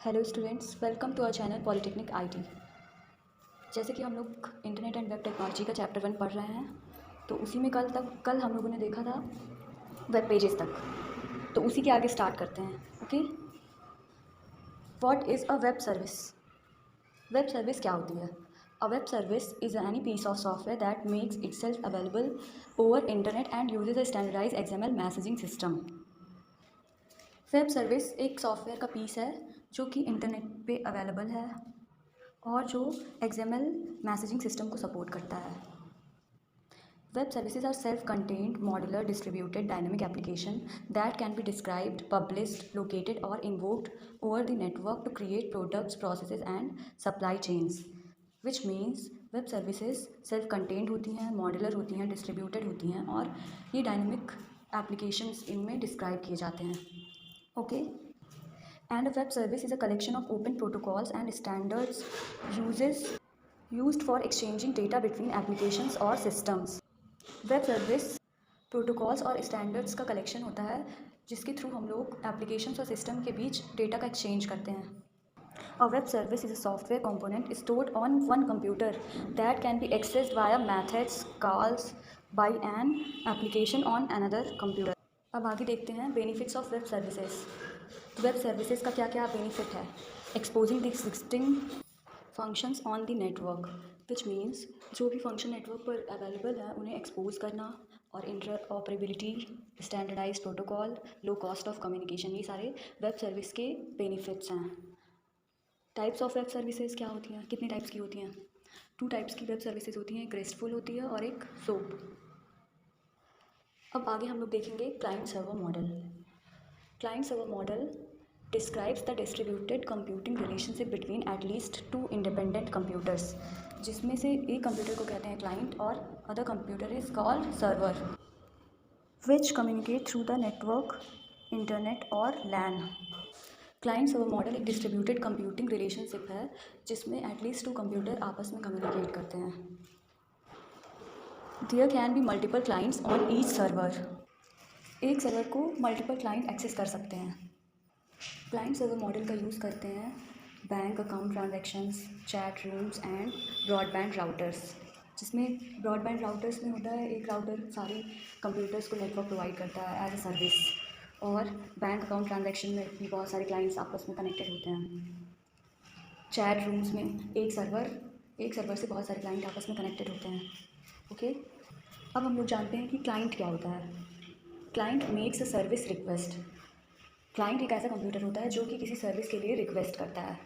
Hello students, welcome to our channel polytechnic IT. जैसे कि हम लोग इंटरनेट एंड वेब टेक्नोलॉजी का चैप्टर 1 पढ़ रहे हैं, तो उसी में कल हम लोगों ने देखा था वेब पेजेस तक। तो उसी के आगे स्टार्ट करते हैं। Okay, what is a web service? Web service क्या होती है? A web service is any piece of software that makes itself available over internet and uses a standardise XML messaging system. Web service एक software का piece है जो कि internet पे available है और जो XML मैसेजिंग सिस्टम को सपोर्ट करता है। Web services are self contained modular distributed dynamic application that can be described, published, located और invoked over the network to create products, processes and supply chains. Which means web services self contained होती हैं, modular होती हैं, distributed होती हैं और ये dynamic applications इनमें डिस्क्राइब किए जाते हैं। Okay, and a web service is a collection of open protocols and standards used for exchanging data between applications or systems. Web service protocols और स्टैंडर्ड्स का कलेक्शन होता है जिसके थ्रू हम लोग एप्लीकेशंस और सिस्टम के बीच डेटा का एक्सचेंज करते हैं। A web service is a software component stored on one computer that can be accessed via methods calls by an application on another computer. अब आगे देखते हैं benefits of web services. Web services का क्या क्या benefit है? Exposing the existing functions on the network, which means जो भी फंक्शन नेटवर्क पर अवेलेबल है उन्हें एक्सपोज करना, और interoperability, standardise protocol, low cost of communication, ये सारे वेब सर्विस के बेनिफिट्स हैं। टाइप्स ऑफ वेब सर्विसेज क्या होती हैं? कितने टाइप्स की होती हैं? 2 टाइप्स की वेब सर्विसेज होती हैं, एक रेस्टफुल होती है और एक सोप। अब आगे हम लोग देखेंगे client server model. Client server model describes the distributed computing relationship between at least 2 independent computers, जिसमें से एक कंप्यूटर को कहते हैं क्लाइंट और other computer is called server, which communicate through the network, internet और लैन। क्लाइंट सर्वर मॉडल एक distributed computing relationship है जिसमें एटलीस्ट 2 कंप्यूटर आपस में कम्युनिकेट करते हैं। There can be multiple clients on each server. एक सर्वर को मल्टीपल क्लाइंट एक्सेस कर सकते हैं। क्लाइंट सर्वर मॉडल का यूज़ करते हैं bank account transactions, chat rooms and broadband routers, जिसमें ब्रॉडबैंड राउटर्स में होता है एक राउटर सारे कंप्यूटर्स को नेटवर्क प्रोवाइड करता है एज ए सर्विस, और बैंक अकाउंट ट्रांजैक्शन में भी बहुत सारे क्लाइंट्स आपस में कनेक्टेड होते हैं। चैट रूम्स में एक सर्वर से बहुत सारे क्लाइंट आपस में कनेक्टेड होते हैं। ओके, अब हम लोग जानते हैं कि क्लाइंट क्या होता है। Client makes a service request. Client एक ऐसा कंप्यूटर होता है जो कि किसी सर्विस के लिए रिक्वेस्ट करता है।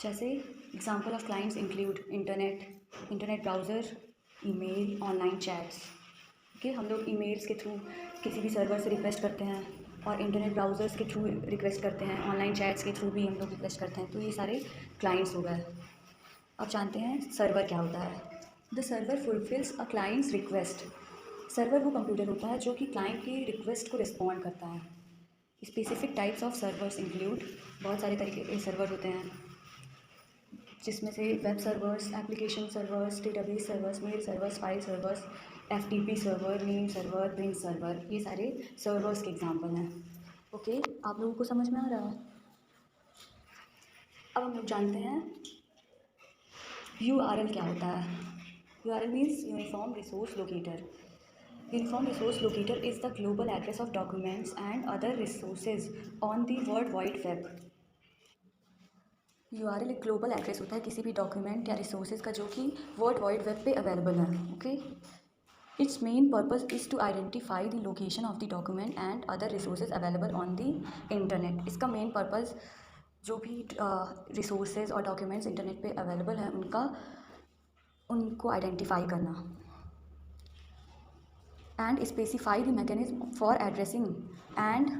जैसे example of clients include internet browser, email, online chats. Okay, हम लोग ईमेल्स के थ्रू किसी भी सर्वर से रिक्वेस्ट करते हैं और इंटरनेट ब्राउज़र्स के थ्रू रिक्वेस्ट करते हैं, ऑनलाइन चैट्स के थ्रू भी हम लोग रिक्वेस्ट करते हैं, तो ये सारे क्लाइंट्स हो गए। अब जानते हैं सर्वर क्या होता है। The server fulfils a clients request. Server वो कंप्यूटर होता है जो कि क्लाइंट की रिक्वेस्ट को रिस्पॉन्ड करता है। Specific types of servers include, बहुत सारे तरीके के सर्वर होते हैं जिसमें से web servers, application servers, database servers, mail servers, file servers, FTP server, name server, print server, ये सारे सर्वर्स के एग्जाम्पल हैं। ओके, आप लोगों को समझ में आ रहा है? अब हम लोग जानते हैं URL क्या होता है। URL means Uniform Resource Locator. Uniform Resource Locator is the global address of documents and other resources on the World Wide Web. URL एक ग्लोबल एड्रेस होता है किसी भी डॉक्यूमेंट या रिसोर्सेज का जो कि वर्ल्ड वाइड वेब पे अवेलेबल है। Okay, it's main purpose is to identify the location of the document and other resources available on the internet. इसका मेन पर्पस जो भी रिसोर्सेज और डॉक्यूमेंट्स इंटरनेट पे अवेलेबल हैं उनको आइडेंटिफाई करना, and specify the mechanism for addressing and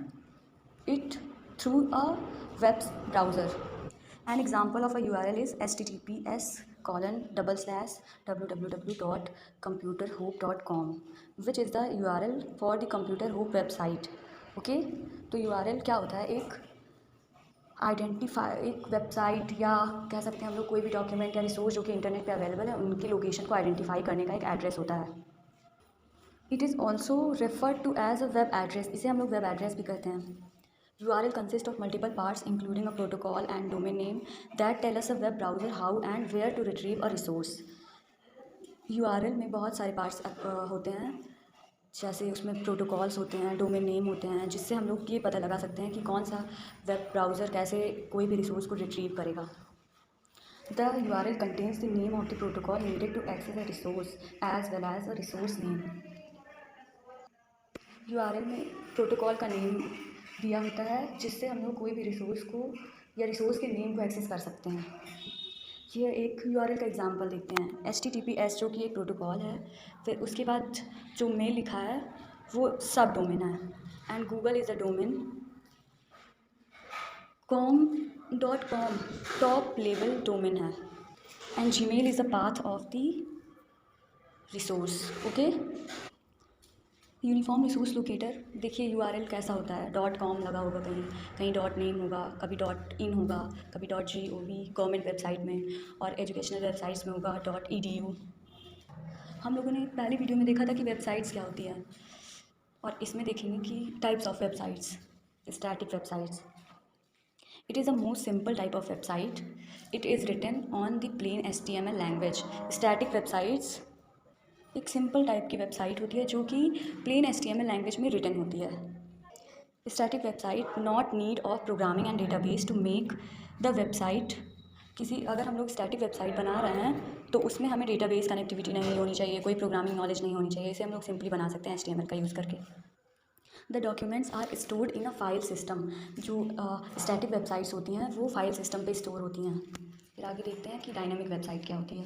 it through a web browser. An example of a URL is https://www.computerhope.com, which is the URL for the Computer Hope website. Okay, तो URL क्या होता है? एक website या कह सकते हैं हम लोग कोई भी डॉक्यूमेंट या रिसोर्स जो कि इंटरनेट पे अवेलेबल है उनकी लोकेशन को आइडेंटिफाई करने का एक एड्रेस होता है। It is also referred to as a web address, इसे हम लोग वेब एड्रेस भी कहते हैं। URL consists of multiple parts including a protocol and domain name that tell us a web browser how and where to retrieve a resource. URL में बहुत सारे parts होते हैं, जैसे उसमें प्रोटोकॉल्स होते हैं, डोमेन नेम होते हैं, जिससे हम लोग ये पता लगा सकते हैं कि कौन सा वेब ब्राउज़र कैसे कोई भी रिसोर्स को रिट्रीव करेगा. The URL contains the name of the protocol needed to access a resource as well as a resource name. URL में प्रोटोकॉल का नेम दिया होता है जिससे हम लोग कोई भी रिसोर्स को या रिसोर्स के नेम को एक्सेस कर सकते हैं. ये एक URL का एग्जांपल देखते हैं. HTTPS जो कि एक प्रोटोकॉल है, फिर उसके बाद जो मेल लिखा है वो सब डोमेन है, and Google is a domain. com.com top level domain है, and Gmail is a path of the resource. Okay. Uniform resource locator देखिए URL कैसा होता है. .com लगा होगा, कहीं .name होगा, कभी .in होगा, कभी .gov गवर्नमेंट वेबसाइट में, और एजुकेशनल वेबसाइट्स में होगा .edu. हम लोगों ने पहली वीडियो में देखा था कि वेबसाइट्स क्या होती है, और इसमें देखेंगे कि types of websites. Static websites. It is the most simple type of website. It is written on the plain HTML language. Static websites एक सिंपल टाइप की वेबसाइट होती है जो कि प्लेन HTML लैंग्वेज में रिटन होती है. Static website not need of programming and database to make the website. अगर हम लोग स्टैटिक वेबसाइट बना रहे हैं तो उसमें हमें डेटाबेस कनेक्टिविटी नहीं होनी चाहिए, कोई प्रोग्रामिंग नॉलेज नहीं होनी चाहिए. इसे हम लोग सिंपली बना सकते हैं HTML का यूज़ करके. The documents are stored in a file system. जो स्टैटिक वेबसाइट्स होती हैं वो फाइल सिस्टम पे स्टोर होती हैं. फिर आगे देखते हैं कि डायनामिक वेबसाइट क्या होती है.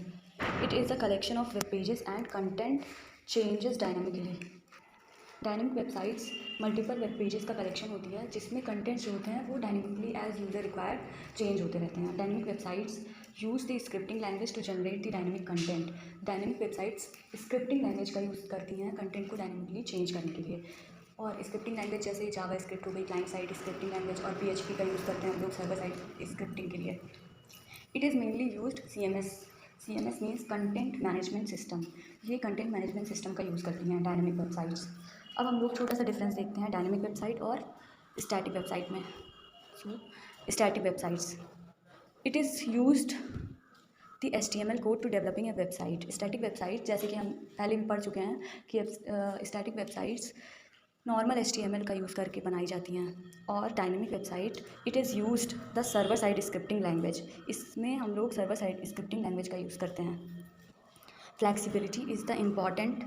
It is the collection of web pages and content changes dynamically. Dynamic websites multiple web pages का कलेक्शन होती है जिसमें कंटेंट्स जो होते हैं वो dynamically as user required change होते रहते हैं. Dynamic websites use the scripting language to generate the dynamic content. Dynamic websites scripting language का यूज़ करती हैं कंटेंट को डायनामिकली चेंज करने के लिए. और स्क्रिप्टिंग लैंग्वेज जैसे जावा स्क्रिप्ट हो गई क्लाइंट साइड स्क्रिप्टिंग लैंग्वेज, और PHP का यूज़ करते हैं हम लोग सर्वर साइड स्क्रिप्टिंग के लिए. It is mainly used CMS. CMS means content management system. ये कंटेंट मैनेजमेंट सिस्टम का यूज़ करती हैं डायनामिक वेबसाइट्स. अब हम लोग छोटा सा डिफरेंस देखते हैं डायनामिक वेबसाइट और स्टैटिक वेबसाइट में. Static websites it is used the HTML code to developing a website. Static website जैसे कि हम पहले भी पढ़ चुके हैं कि स्टैटिक वेबसाइट्स नॉर्मल HTML का यूज़ करके बनाई जाती हैं. और dynamic website it is used the server side scripting language. इसमें हम लोग सर्वर साइड स्क्रिप्टिंग लैंग्वेज का यूज़ करते हैं. Flexibility is the important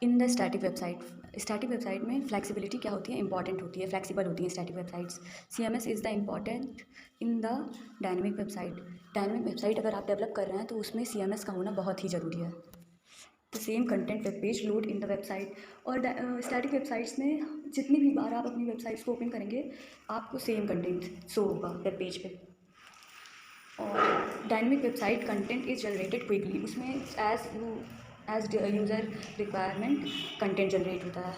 in the static website. Static website में फ्लैक्सिबिलिटी क्या होती है, इंपॉर्टेंट होती है, फ्लैक्सिबल होती है static websites. CMS is the important in the dynamic website. Dynamic website अगर आप डेवलप कर रहे हैं तो उसमें CMS का होना बहुत ही ज़रूरी है. The same content web page load in the website. और स्टैटिक वेबसाइट्स में जितनी भी बार आप अपनी वेबसाइट्स को ओपन करेंगे आपको सेम कंटेंट शो होगा वेब पेज पे. और dynamic website content is generated quickly. उसमें as user requirement content generate होता है.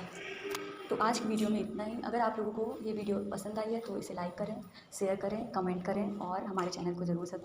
तो आज की वीडियो में इतना ही. अगर आप लोगों को ये वीडियो पसंद आई है तो इसे लाइक करें, शेयर करें, कमेंट करें, और हमारे चैनल को ज़रूर सब्सक्राइब